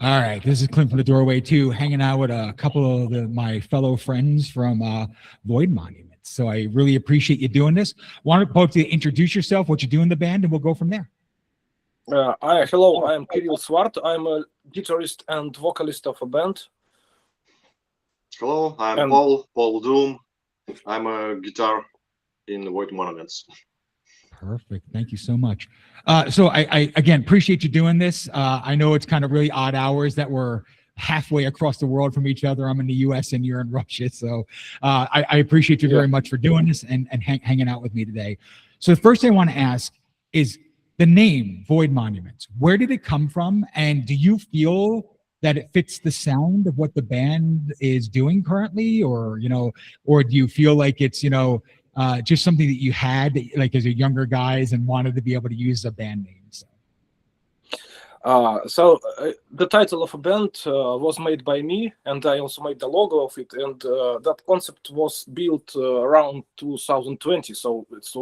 All right, this is Clint from the Doorway too, hanging out with a couple of my fellow friends from Void Monuments. So I really appreciate you doing this. Want both to introduce yourself, what you do in the band, and we'll go from there. Hello, I'm Kirill Swart. I'm a guitarist and vocalist of a band. Hello, I'm Paul Doom. I'm a guitar in Void Monuments. Perfect. Thank you so much. So I again appreciate you doing this. I know it's kind of really odd hours that we're halfway across the world from each other. I'm in the US and you're in Russia. So I appreciate you very much for doing this and hanging out with me today. So the first thing I want to ask is the name Void Monuments. Where did it come from? And do you feel that it fits the sound of what the band is doing currently? Or, or do you feel like it's, just something that you had like as a younger guys and wanted to be able to use a band name? So the title of a band was made by me, and I also made the logo of it, and that concept was built around 2020, so it's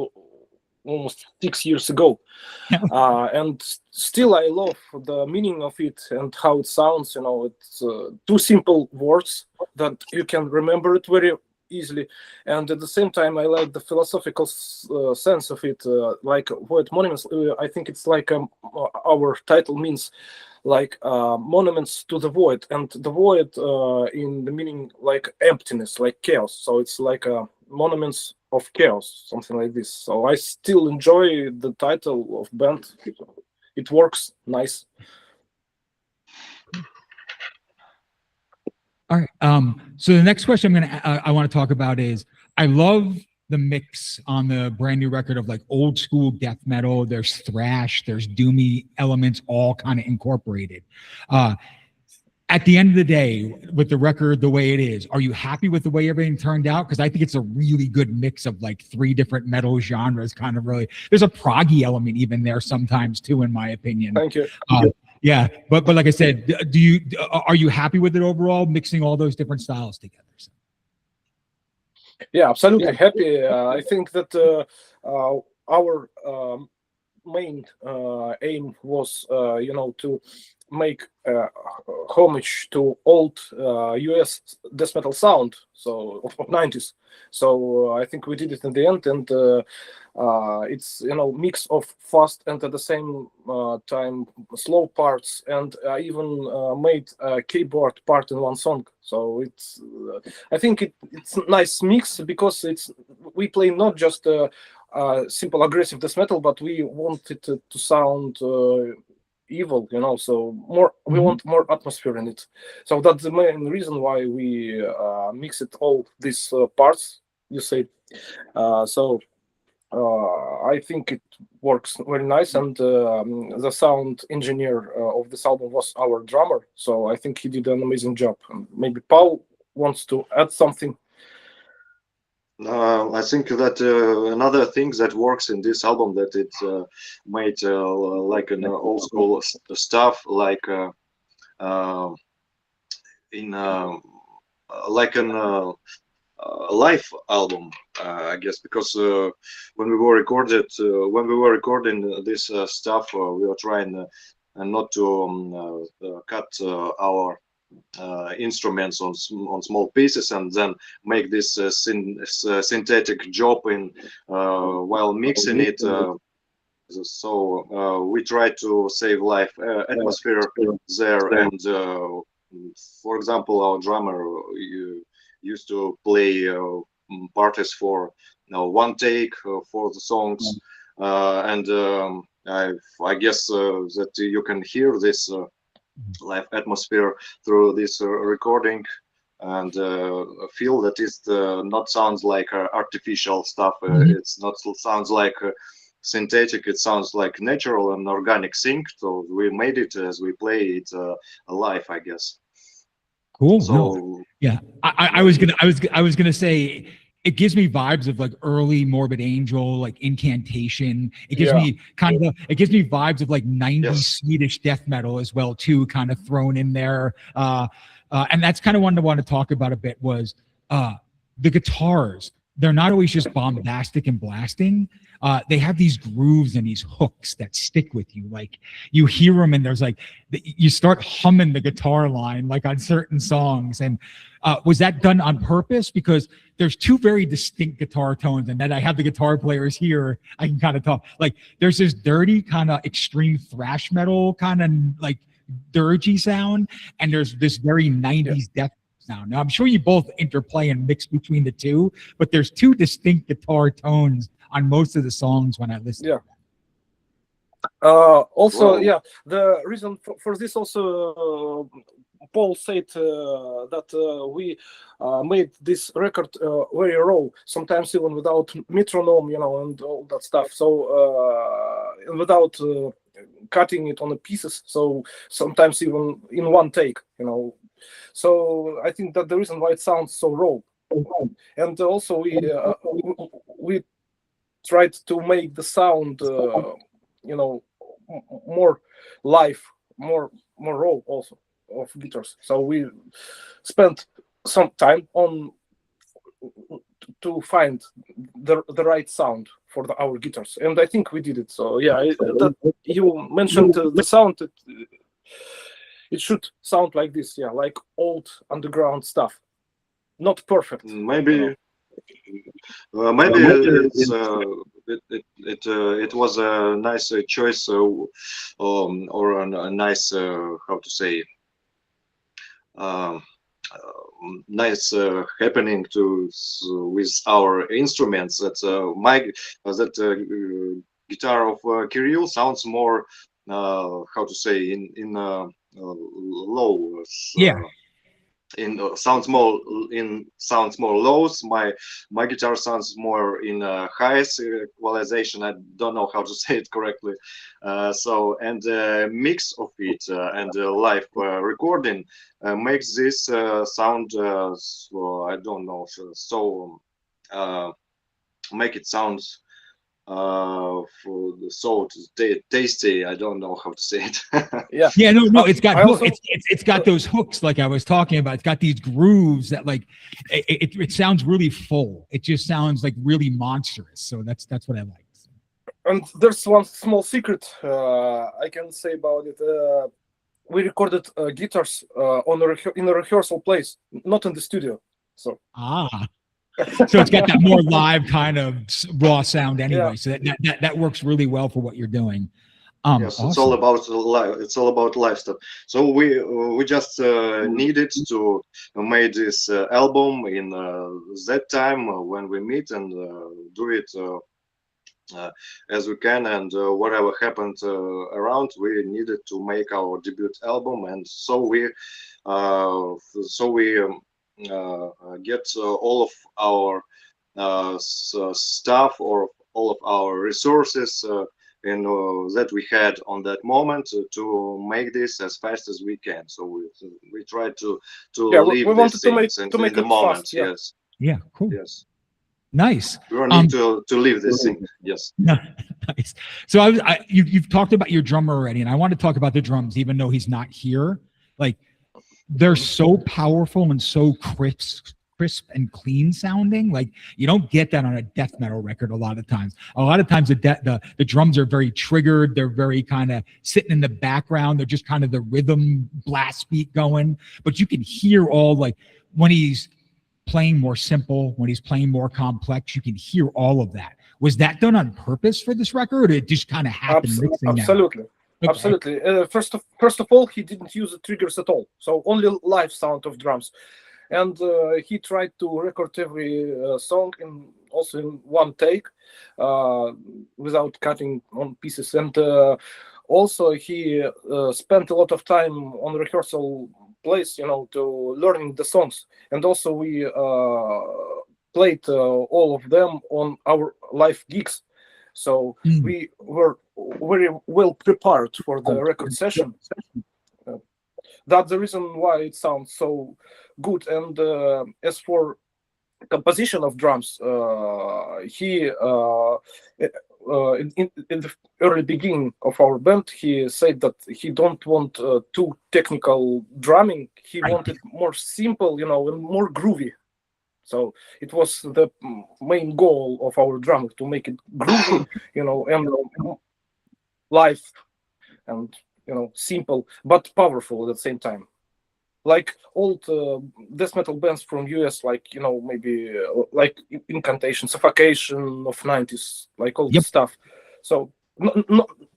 almost 6 years ago. And still I love the meaning of it and how it sounds. It's two simple words that you can remember it very easily, and at the same time I like the philosophical sense of it, like Void Monuments. I think it's like our title means like monuments to the void, and the void in the meaning like emptiness, like chaos. So it's like monuments of chaos, something like this. So I still enjoy the title of band. It works nice. All right. So the next question I want to talk about is, I love the mix on the brand new record of like old school death metal. There's thrash, there's doomy elements, all kind of incorporated. At the end of the day, with the record the way it is, are you happy with the way everything turned out? Because I think it's a really good mix of like three different metal genres. Kind of really, there's a proggy element even there sometimes too, in my opinion. Thank you. Yeah, but like I said, are you happy with it overall, mixing all those different styles together? Yeah, absolutely happy. I think that our main aim was, to make homage to old US death metal sound, so of 90s. So I think we did it in the end, and it's mix of fast and at the same time slow parts, and I even made a keyboard part in one song. So it's I think it's a nice mix, because we play not just simple aggressive death metal, but we want it to sound evil, so more we want more atmosphere in it. So that's the main reason why we mix it all these parts, you say. So I think it works very nice, and the sound engineer of this album was our drummer, so I think he did an amazing job. And maybe Paul wants to add something. I think that another thing that works in this album, that it made like an old school stuff, like in like an live album, I guess, because when we were recording this stuff, we were trying not to cut our instruments on small pieces and then make this synthetic job in while mixing it. So we try to save live atmosphere there, and for example, our drummer used to play parties for one take for the songs, and I guess that you can hear this live atmosphere through this recording, and feel that it not sounds like artificial stuff. It's not sounds like synthetic. It sounds like natural and organic sync. So we made it as we play it live, I guess. Cool. So no. Yeah, I was gonna say, it gives me vibes of like early Morbid Angel, like Incantation. It gives me it gives me vibes of like 90s Swedish death metal as well too, kind of thrown in there. And that's kind of one I want to talk about a bit, was the guitars. they're not always just bombastic and blasting. They have these grooves and these hooks that stick with you. Like you hear them and there's like, you start humming the guitar line like on certain songs. And was that done on purpose? Because there's two very distinct guitar tones, and then I have the guitar players here. I can kind of talk. Like there's this dirty kind of extreme thrash metal kind of like dirgy sound, and there's this very 90s death sound. Now I'm sure you both interplay and mix between the two, but there's two distinct guitar tones on most of the songs when I listen. Yeah. Also, yeah, the reason for this also, Paul said that we made this record very raw, sometimes even without metronome, you know, and all that stuff. So and without cutting it on the pieces. So sometimes even in one take, you know. So I think that the reason why it sounds so raw, and also we tried to make the sound, you know, more live, more raw also of guitars. So we spent some time on to find the right sound for our guitars, and I think we did it. So yeah, that you mentioned the sound. It should sound like this, yeah, like old underground stuff. Not perfect. Maybe it was a nice choice, or a nice how to say, nice happening with our instruments. That guitar of Kirill sounds more how to say, in low. Yeah. Sounds more lows. My guitar sounds more in highest equalization. I don't know how to say it correctly. So, and mix of it and live recording makes this sound. So I don't know. So make it sound so tasty. I don't know how to say it. Yeah, no, it's got also, it's got those hooks like I was talking about. It's got these grooves that like it sounds really full. It just sounds like really monstrous. So that's what I like. And there's one small secret I can say about it. We recorded guitars in a rehearsal place, not in the studio. So so it's got that more live kind of raw sound anyway. So that works really well for what you're doing. Yes, awesome. It's all about live. It's all about live stuff. So we just needed to make this album in that time when we meet and do it as we can, and whatever happened around, we needed to make our debut album, and so we get all of our stuff or all of our resources that we had on that moment to make this as fast as we can. So we try to leave these things in the moment. Fast, yes. Yeah. Cool. Yes. Nice. We don't need to leave this thing. Yes. Nice. So you've talked about your drummer already, and I want to talk about the drums, even though he's not here. Like, they're so powerful and so crisp and clean sounding. Like, you don't get that on a death metal record a lot of times. A lot of times the drums are very triggered. They're very kind of sitting in the background. They're just kind of the rhythm blast beat going. But you can hear all, like, when he's playing more simple, when he's playing more complex, you can hear all of that. Was that done on purpose for this record, or did it just kind of happen? Absolutely. Okay. Absolutely. First of all, he didn't use the triggers at all. So only live sound of drums. And he tried to record every song also in one take without cutting on pieces. And also he spent a lot of time on rehearsal place, you know, to learning the songs. And also we played all of them on our live gigs. So we were very well prepared for the record session. That's the reason why it sounds so good. And as for composition of drums, he in the early beginning of our band, he said that he don't want too technical drumming. He wanted more simple, you know, and more groovy. So it was the main goal of our drummer to make it groovy, and live and simple but powerful at the same time. Like old death metal bands from US, like maybe like Incantation, Suffocation of 90s, like all this stuff. So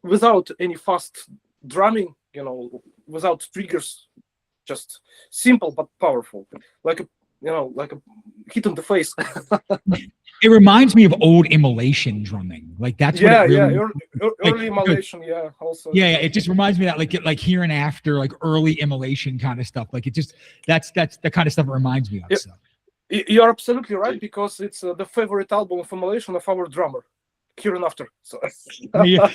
without any fast drumming, without triggers, just simple but powerful, like a hit in the face. It reminds me of old Immolation drumming. Like that's what it really, early Immolation, also. Yeah, it just reminds me of that like Here and After, like early Immolation kind of stuff. Like it just that's the kind of stuff it reminds me of. Yeah. So. You're absolutely right, because it's the favorite album of Immolation of our drummer, Here and After. So. Yeah.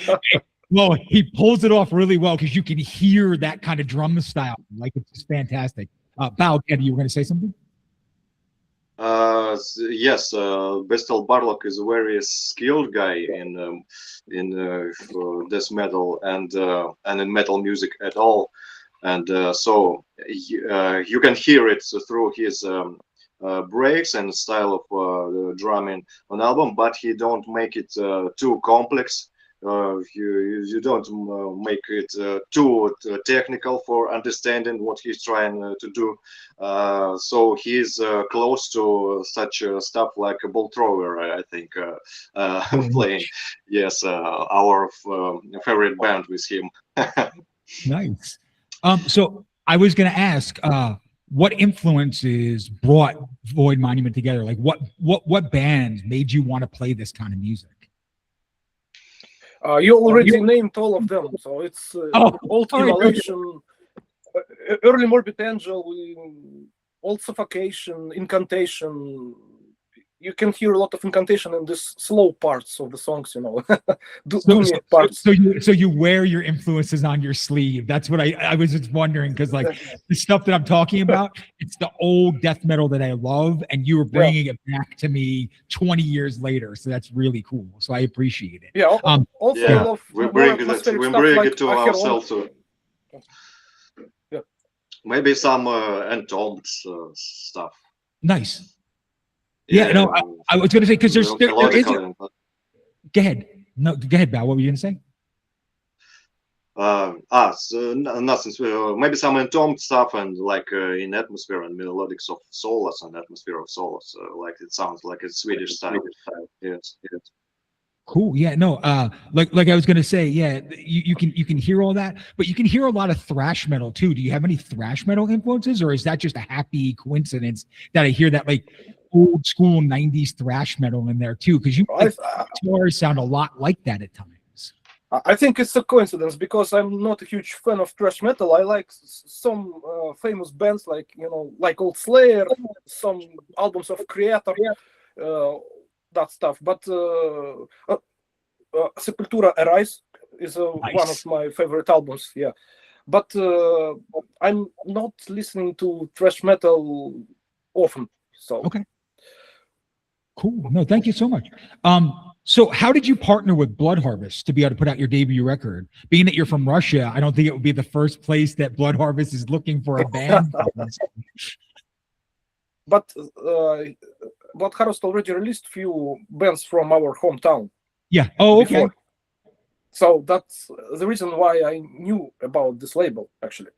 Well, he pulls it off really well because you can hear that kind of drum style. Like it's just fantastic. Bao, you were going to say something? Yes, Bestel Barlock is a very skilled guy in death metal and in metal music at all, and so you can hear it through his breaks and style of drumming on album, but he don't make it too complex. You don't make it too technical for understanding what he's trying to do. So he's close to such stuff like a ball thrower, I think, playing. Yes, our favorite band with him. Nice. So I was going to ask, what influences brought Void Monument together? Like what bands made you want to play this kind of music? You already named all of them, so it's old Immolation, early Morbid Angel, old Suffocation, Incantation. You can hear a lot of Incantation in this slow parts of the songs, parts. So you wear your influences on your sleeve. That's what I was just wondering, because like the stuff that I'm talking about, it's the old death metal that I love, and you were bringing it back to me 20 years later. So that's really cool. So I appreciate it. Yeah. Also, I love we bring it to ourselves too. Yeah. Maybe some Entombed stuff. Nice. Yeah, no, I was going to say, because there is. Go ahead. No, go ahead, Bao. What were you going to say? So nothing. Maybe some Entombed stuff, and like in Atmosphere and Melodics of Solace and Atmosphere of Solace. Like it sounds like a Swedish style. Yes. Cool. Yeah. No. Like I was going to say. Yeah. You can hear all that, but you can hear a lot of thrash metal too. Do you have any thrash metal influences, or is that just a happy coincidence that I hear that like old school 90s thrash metal in there too? Because guitars sound a lot like that at times. I think it's a coincidence, because I'm not a huge fan of thrash metal. I like some famous bands like like old Slayer, some albums of Kreator, that stuff. But Sepultura Arise is one of my favorite albums. Yeah, but I'm not listening to thrash metal often. So okay. Cool. No, thank you so much. So how did you partner with Blood Harvest to be able to put out your debut record? Being that you're from Russia, I don't think it would be the first place that Blood Harvest is looking for a band. But Blood Harvest already released few bands from our hometown. Yeah. Oh, okay. Before. So that's the reason why I knew about this label, actually.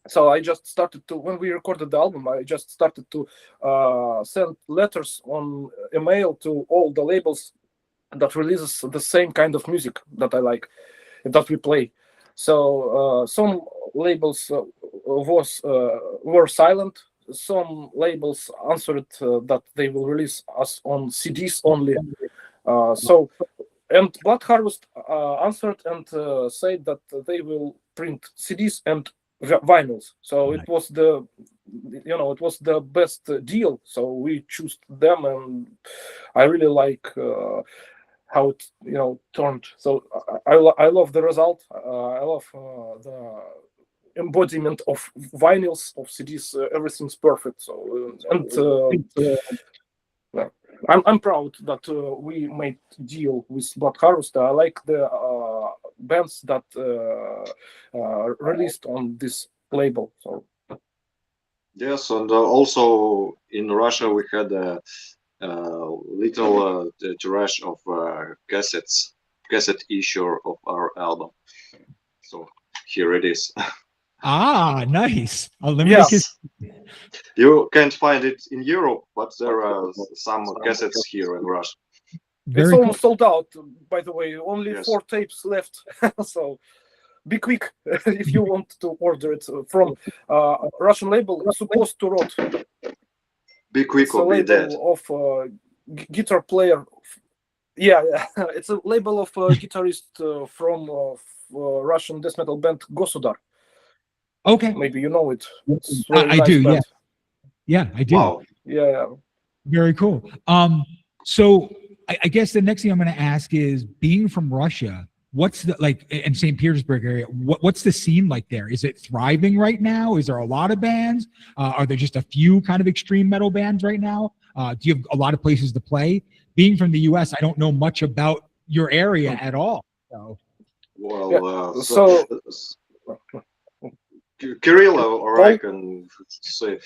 So I just started to, when we recorded the album, I just started to send letters on email to all the labels that releases the same kind of music that I like, that we play. So some labels were silent. Some labels answered that they will release us on CDs only. And Blood Harvest answered and said that they will print CDs and vinyls. So it was the best deal. So we chose them, and I really like how it turned. So I love the result. I love the embodiment of vinyls, of CDs. Everything's perfect. So I'm proud that we made deal with Blood Harvest. I like the bands that released on this label. So Yes, and also in Russia we had a, little tirage of cassette issue of our album. So here it is. Ah, nice. A limited. Yes. Yes, you can't find it in Europe, but there are some cassettes here in Russia. It's Very cool. almost sold out, by the way. Only Yes. 4 tapes left. So be quick if you want to order it from Russian label Supposed to Rot. Be quick It's a or be dead. label of guitar player. Yeah, it's a label of guitarist from Russian death metal band Gosudar. Okay. Maybe you know it. It's very I nice do. band. Yeah, I do. Wow. Yeah. Very cool. So I guess the next thing I'm going to ask is, being from Russia, what's the, like, in St. Petersburg area, what's the scene like there? Is it thriving right now? Is there a lot of bands? Are there just a few kind of extreme metal bands right now? Do you have a lot of places to play? Being from the US, I don't know much about your area at all. So Well, Yeah, so Kirill, or I Paul? can say,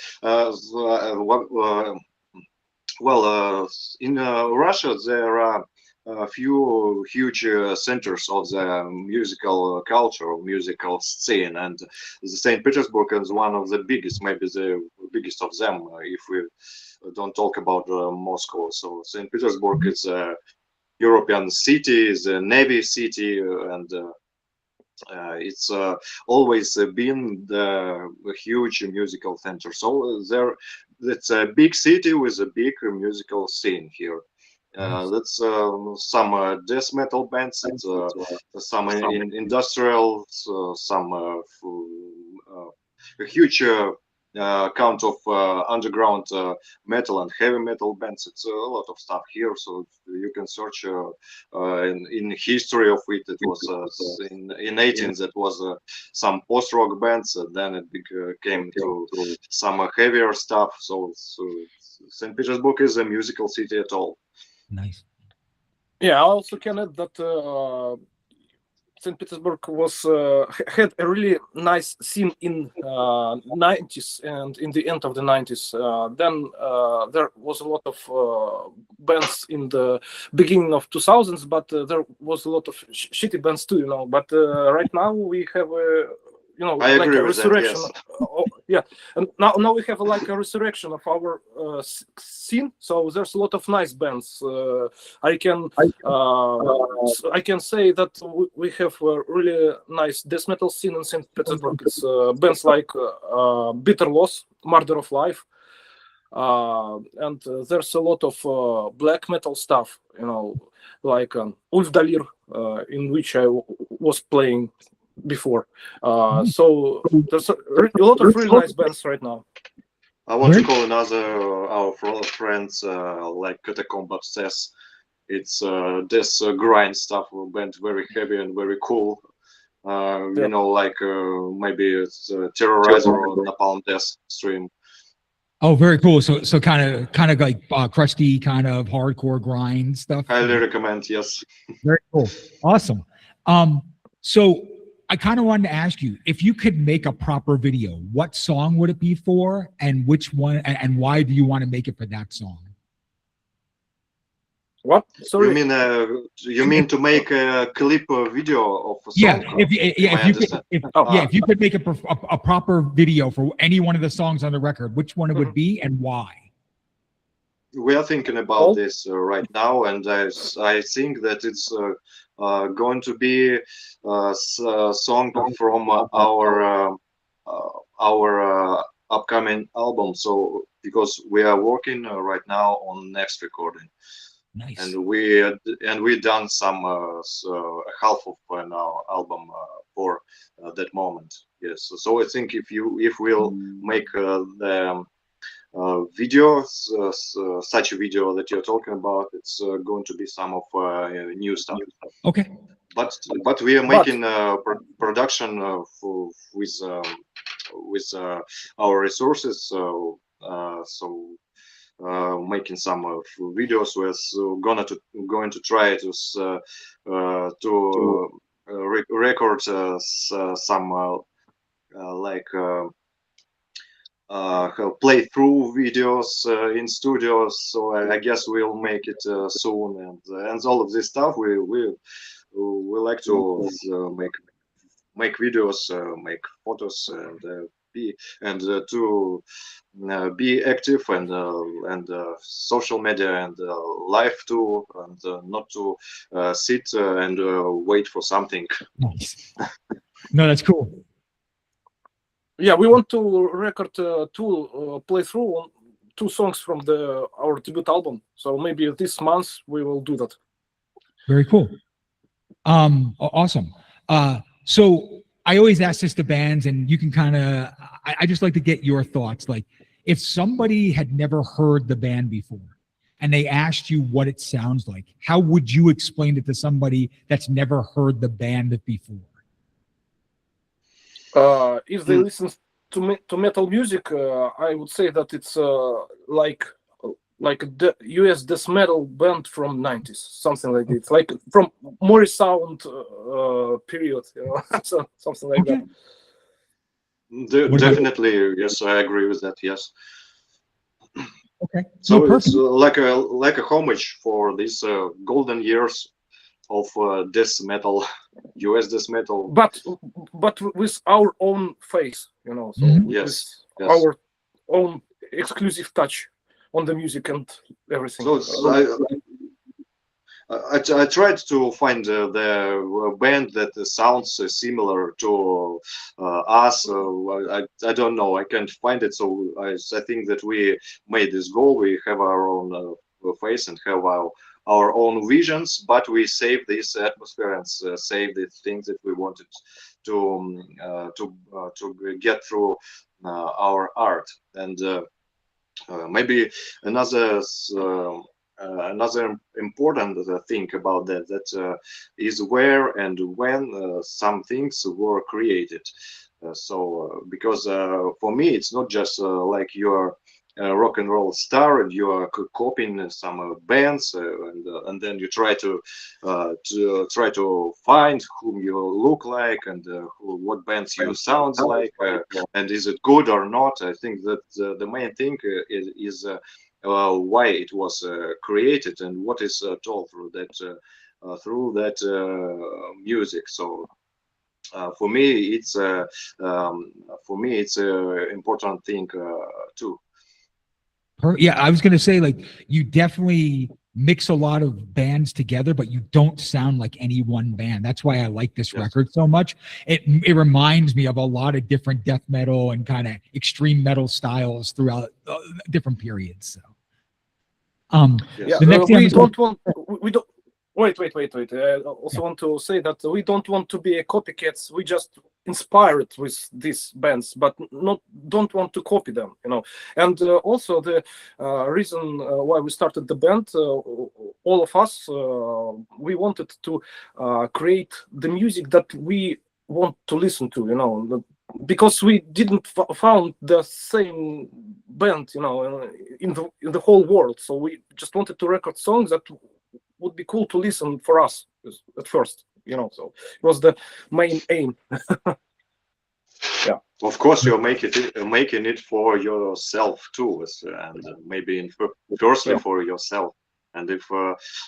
well, in Russia there are a few huge centers of the musical culture, or musical scene, and the St. Petersburg is one of the biggest, maybe the biggest of them, if we don't talk about Moscow. So St. Petersburg is a European city, is a Navy city, and it's always been a huge musical center. So there, it's a big city with a big musical scene here. nice. That's some death metal bands, it's, some industrial, some a huge count of underground metal and heavy metal bands. It's a lot of stuff here, so you can search in history of it. It was in 18s that was some post rock bands. Then it came to some heavier stuff. So St. Petersburg is a musical city at all. Nice. Yeah, I also can add that St. Petersburg was had a really nice scene in 90s and in the end of the 90s. Then there was a lot of bands in the beginning of 2000s, but there was a lot of shitty bands too, you know. But right now we have a I like agree a with that, resurrection. yes. Yeah, and now we have like a resurrection of our scene. So there's a lot of nice bands. I can say that we have a really nice death metal scene in St. Petersburg. It's bands like Bitter Loss, Murder of Life, and there's a lot of black metal stuff, you know, like Ulf Dalir, in which I was playing before. So there's a lot of really nice bands right now. I want Very- to call another our friends like Catacomb says. It's this grind stuff band, very heavy and very cool. You know, like maybe it's Terrorizer or Napalm Death Stream. Oh, very cool. So kind of like crusty, kind of hardcore grind stuff. Highly recommend, yes. Very cool. Awesome. So I kind of wanted to ask you, if you could make a proper video, what song would it be for, and which one, and why do you want to make it for that song? What? Sorry. You mean to make a clip video of a song? Yeah, if you could make a proper video for any one of the songs on the record, which one it would be and why? We are thinking about this right now, and I think that it's going to be a song from our upcoming album. So because we are working right now on next recording. Nice. And we done some half of an album for that moment. Yes. So I think if we'll make the video, such a video that you're talking about, it's going to be some of new stuff. Okay. But we are making production with our resources. So making some videos. We're going to try to record some like playthrough videos in studios. So I guess we'll make it soon, and all of this stuff. We like to make videos, make photos, and be and to be active and social media and live too, and not to sit and wait for something. Nice. No, that's cool. Yeah, we want to record two playthrough on 2 songs from our debut album. So maybe this month we will do that. Very cool. Awesome. So I always ask this to bands, and you can kind of, I just like to get your thoughts. Like, if somebody had never heard the band before and they asked you what it sounds like, how would you explain it to somebody that's never heard the band before? If they listen to metal music, I would say that it's like the US death metal band from 90s, something like this, like from Morris Sound period, so, something like that. Definitely, yes, I agree with that. Yes. Okay. So No, it's like a homage for these golden years of death metal, US death metal. But with our own face, so Yes, with our own exclusive touch on the music and everything. So I tried to find the band that sounds similar to us. I don't know. I can't find it. So I think that we made this goal. We have our own face and have our own visions, but we save this atmosphere and save the things that we wanted to get through our art. And maybe another important thing about that is where and when some things were created. Because for me, it's not just like you're a rock and roll star and you are copying some bands and then you try to find whom you look like and what bands you sound like and is it good or not. I think that the main thing is why it was created and what is told through that music. So for me, it's important thing too. Yeah, I was going to say, like, you definitely mix a lot of bands together, but you don't sound like any one band. That's why I like this record so much. It reminds me of a lot of different death metal and kind of extreme metal styles throughout different periods. So, yeah, the next thing we don't. Wait. I also want to say that we don't want to be a copycats. We just inspired with these bands, but don't want to copy them, And also the reason why we started the band, all of us, we wanted to create the music that we want to listen to, because we didn't found the same band, in the whole world. So we just wanted to record songs that would be cool to listen for us at first, so it was the main aim. Yeah, of course you're making it for yourself too, and maybe firstly for yourself, and if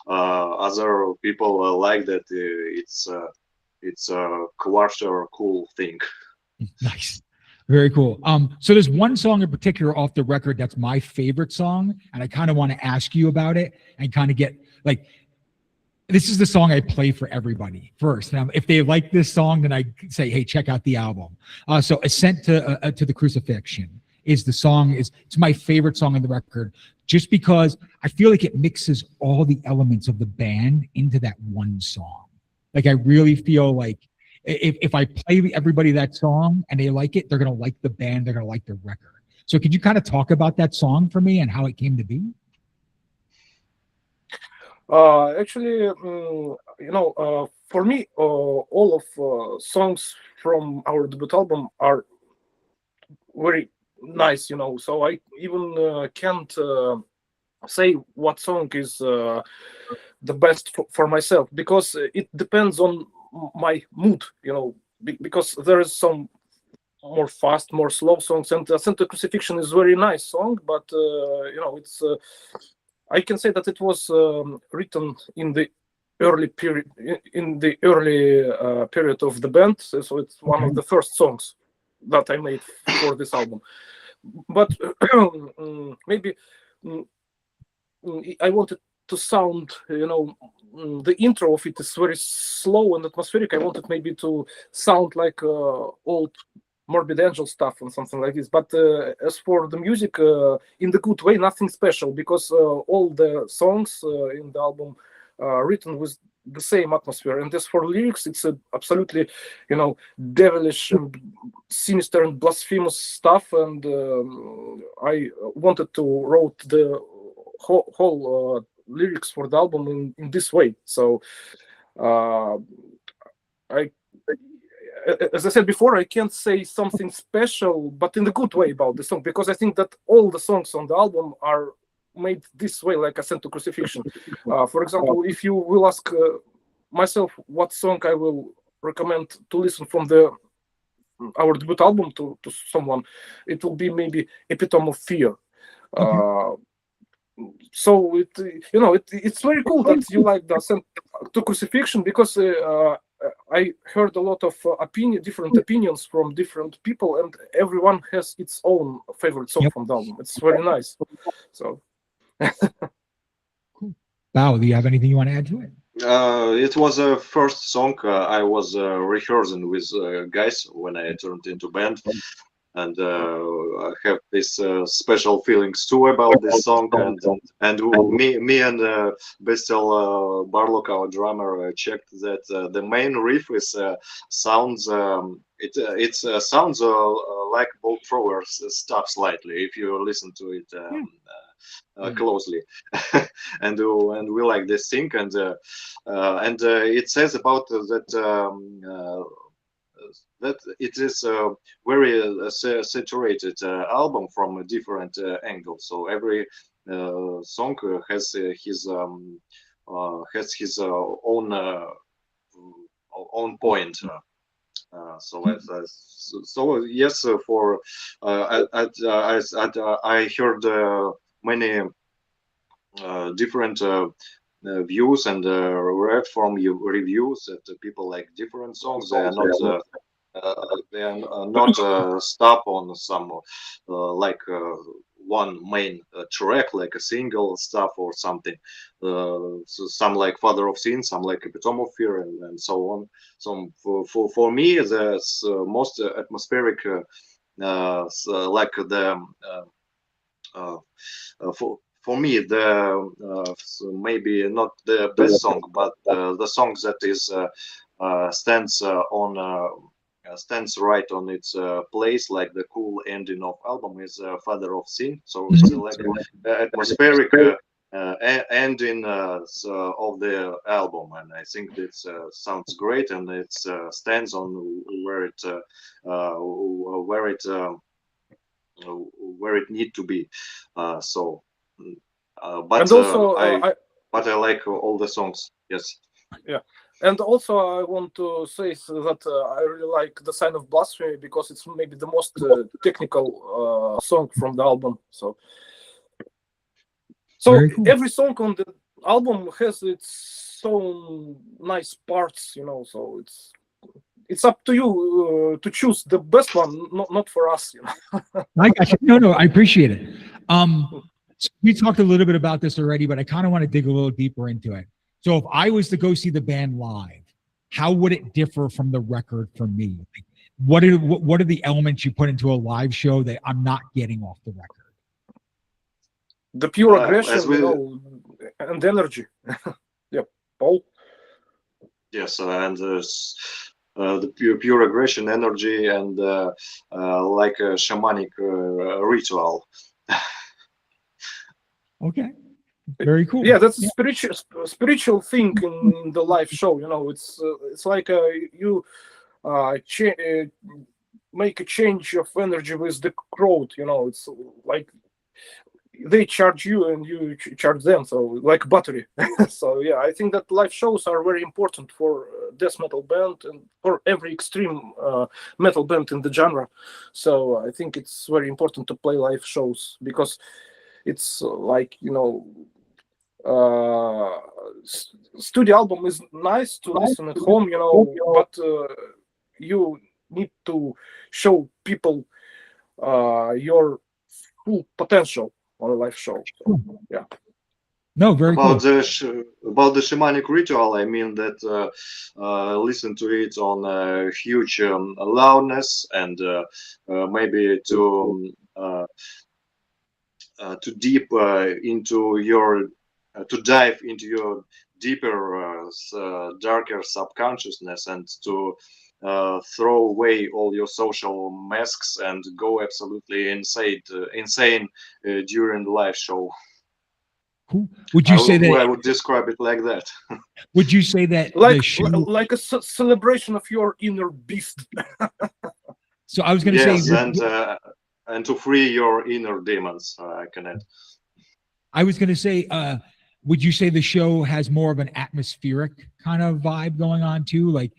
other people like that, it's a quarter cool thing. Nice. Very cool. So there's one song in particular off the record that's my favorite song, and I kind of want to ask you about it and kind of get like, this is the song I play for everybody first. Now, if they like this song, then I say, hey, check out the album. So Ascent to the Crucifixion is the song. It's my favorite song on the record, just because I feel like it mixes all the elements of the band into that one song. Like, I really feel like if I play everybody that song and they like it, they're going to like the band, they're going to like the record. So could you kind of talk about that song for me and how it came to be? Actually, for me, all of songs from our debut album are very nice, so I even can't say what song is the best for myself, because it depends on my mood, because there is some more fast, more slow songs. And Ascent to Crucifixion is very nice song, but it's I can say that it was written in the early period period of the band, so it's one of the first songs that I made for this album. But maybe I wanted to sound, the intro of it is very slow and atmospheric. I wanted maybe to sound like old Morbid Angel stuff and something like this. But as for the music, in the good way, nothing special, because all the songs in the album are written with the same atmosphere. And as for lyrics, it's absolutely, devilish and sinister and blasphemous stuff. And I wanted to write the whole lyrics for the album in this way. So as I said before, I can't say something special, but in the good way about the song, because I think that all the songs on the album are made this way, like Ascent to Crucifixion. For example, if you will ask myself what song I will recommend to listen from our debut album to someone, it will be maybe Epitome of Fear. So it's very cool that you like the Ascent to Crucifixion, because I heard a lot of different opinions from different people, and everyone has its own favorite song from the album. It's very nice. So, cool. Bao, do you have anything you want to add to it? It was a first song I was rehearsing with guys when I turned into band, and I have this special feelings too about this song. And me and Bestel Barlock, our drummer, checked that the main riff is sounds sounds like Bolt Thrower's stuff slightly if you listen to it closely. and we like this thing, and it says about that it is a very saturated album from different angles. So every song has his own point. So yes, for I heard many different views and read from reviews that people like different songs. They are not stop on some like one main track, like a single stuff or something. So some like Father of Sin, some like Epitome of Fear, and so on. So for me, the most atmospheric, like the for me, the maybe not the best song, but the song that is stands right on its place, like the cool ending of album, is Father of Sin. So it's like atmospheric ending of the album, and I think it sounds great, and it stands on where it need to be. But also, I like all the songs. Yes. Yeah. And also, I want to say that I really like The Sign of Blasphemy, because it's maybe the most technical song from the album. So cool. Every song on the album has its own nice parts, So it's up to you to choose the best one, not for us. I got you. No, I appreciate it. We talked a little bit about this already, but I kind of want to dig a little deeper into it. So if I was to go see the band live, how would it differ from the record for me? Like, what are the elements you put into a live show that I'm not getting off the record? The pure aggression, and energy. Yeah, Paul. Yes, and the pure aggression, energy, and like a shamanic ritual. Okay. Very cool. Yeah, that's a spiritual thing in the live show. It's like you make a change of energy with the crowd. It's like they charge you and you charge them, so like battery. So yeah, I think that live shows are very important for death metal band and for every extreme metal band in the genre. So I think it's very important to play live shows, because it's like, studio album is nice to listen at home, but you need to show people your full potential on a live show. So, yeah. No, very cool. About the shamanic ritual, I mean that listen to it on huge loudness and maybe to deep into your to dive into your deeper darker subconsciousness, and to throw away all your social masks and go absolutely insane during the live show. Cool. Would you say that I would describe it like that? Would you say that like a celebration of your inner beast? So I was going to say, and to free your inner demons. I can add. I was going to say, would you say the show has more of an atmospheric kind of vibe going on too? Like,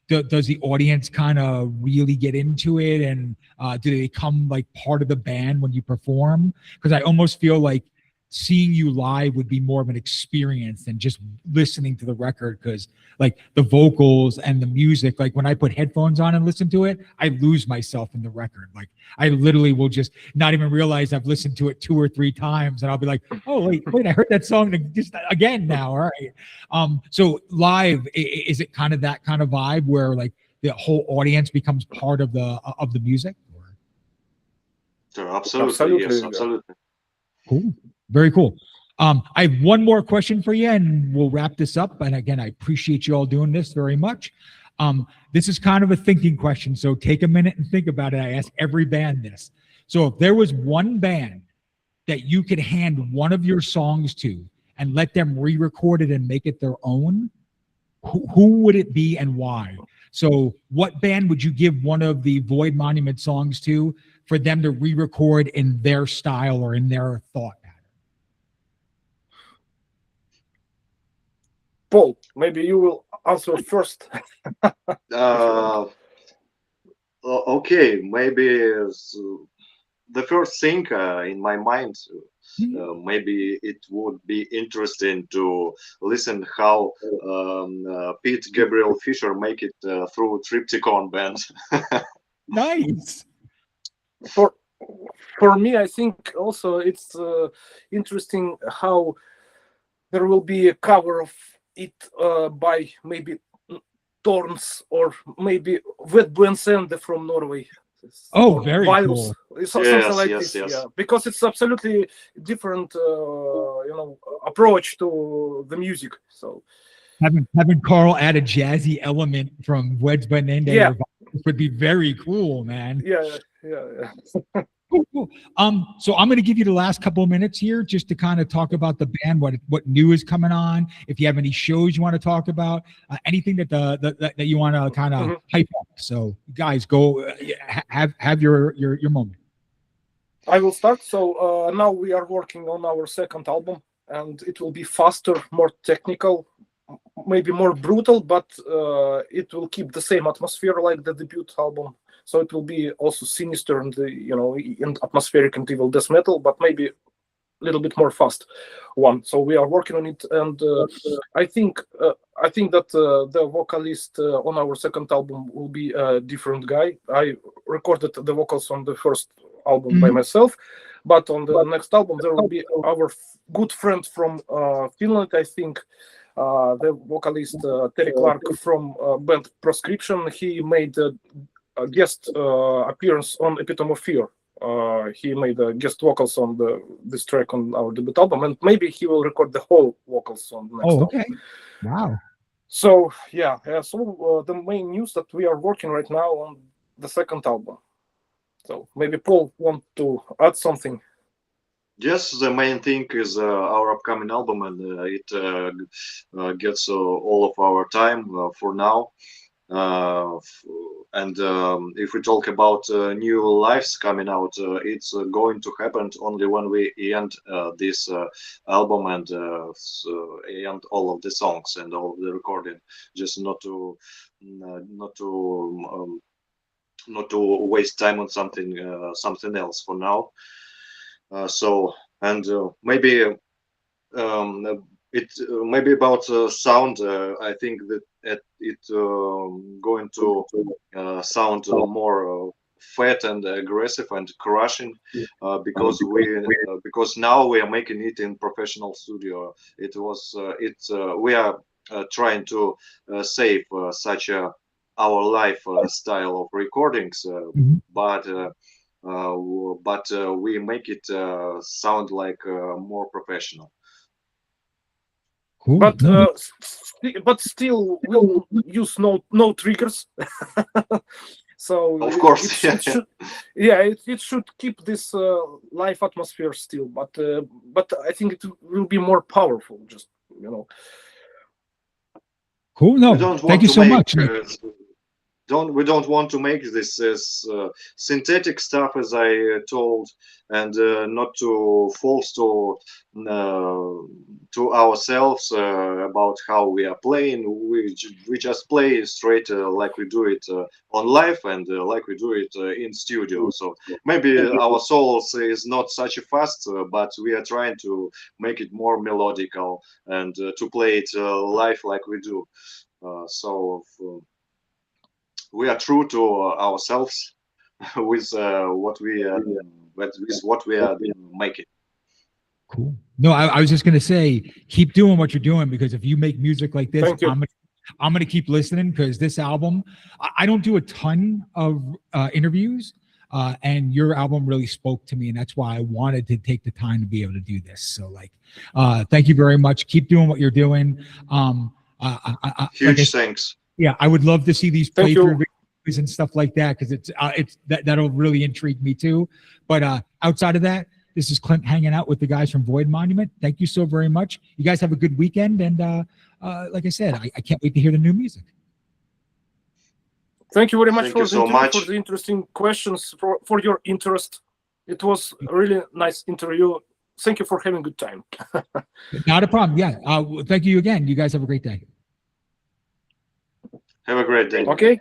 does the audience kind of really get into it, and do they become like part of the band when you perform? Because I almost feel like seeing you live would be more of an experience than just listening to the record, because like the vocals and the music, like when I put headphones on and listen to it, I lose myself in the record. Like I literally will just not even realize I've listened to it 2 or 3 times, and I'll be like, oh wait, I heard that song just again now. All right. So live, is it kind of that kind of vibe where like the whole audience becomes part of the music? Sure, absolutely. Yes, absolutely. Cool. Very cool. I have one more question for you, and we'll wrap this up. And again, I appreciate you all doing this very much. This is kind of a thinking question, so take a minute and think about it. I ask every band this. So if there was one band that you could hand one of your songs to and let them re-record it and make it their own, who would it be and why? So what band would you give one of the Void Monument songs to for them to re-record in their style or in their thought? Paul, maybe you will answer first. Okay, maybe the first thing in my mind, maybe it would be interesting to listen how Pete Gabriel Fisher make it through Triptychon band. Nice. For me, I think also it's interesting how there will be a cover of it by maybe Thorns or maybe Vedbuensende from Norway. Oh, very cool. Something like this. Yeah, because it's absolutely different, approach to the music. So having Carl add a jazzy element from Vedbuensende would be very cool, man. Yeah. Cool. So I'm going to give you the last couple of minutes here just to kind of talk about the band, what new is coming on. If you have any shows you want to talk about, anything that that you want to kind of hype up. So guys, go have your moment. I will start. So now we are working on our second album, and it will be faster, more technical, maybe more brutal, but it will keep the same atmosphere like the debut album. So it will be also sinister and and atmospheric and evil death metal, but maybe a little bit more fast one. So we are working on it, and I think that the vocalist on our second album will be a different guy. I recorded the vocals on the first album by myself, but on the next album there will be our good friend from Finland. I think the vocalist Terry Clark from band Proscription. He made a guest appearance on Epitome of Fear. He made guest vocals on this track on our debut album, and maybe he will record the whole vocals on the next album. Wow. So so the main news that we are working right now on the second album. So maybe Paul want to add something. Yes, the main thing is our upcoming album, and it gets all of our time for now. And if we talk about new lives coming out, it's going to happen only when we end this album and end all of the songs and all of the recording, just not to not to waste time on something else for now. So and maybe it maybe about sound. I think that it going to sound more fat and aggressive and crushing because now we are making it in professional studio. We are trying to save such a our life style of recordings, but we make it sound like more professional. Cool. But but still we'll use no triggers. So Of course, it should, it should keep this live atmosphere still, but I think it will be more powerful. Just Cool. No, thank you so much. We don't want to make this as synthetic stuff, as I told, and not to false to ourselves about how we are playing. We just play straight like we do it on live and like we do it in studio. So maybe our souls is not such a fast, but we are trying to make it more melodical and to play it live like we do. We are true to ourselves with what we are making. Cool. No, I was just gonna say, keep doing what you're doing, because if you make music like this, I'm gonna keep listening, because this album, I don't do a ton of interviews, and your album really spoke to me, and that's why I wanted to take the time to be able to do this. So, like, thank you very much. Keep doing what you're doing. Huge thanks. Yeah, I would love to see these playthrough videos and stuff like that, because that'll really intrigue me too. But outside of that, this is Clint hanging out with the guys from Void Monument. Thank you so very much. You guys have a good weekend, and like I said, I can't wait to hear the new music. Thank you very much for the interesting questions, for your interest. It was a really nice interview. Thank you for having a good time. Not a problem. Yeah. Thank you again. You guys have a great day. Have a great day. Okay.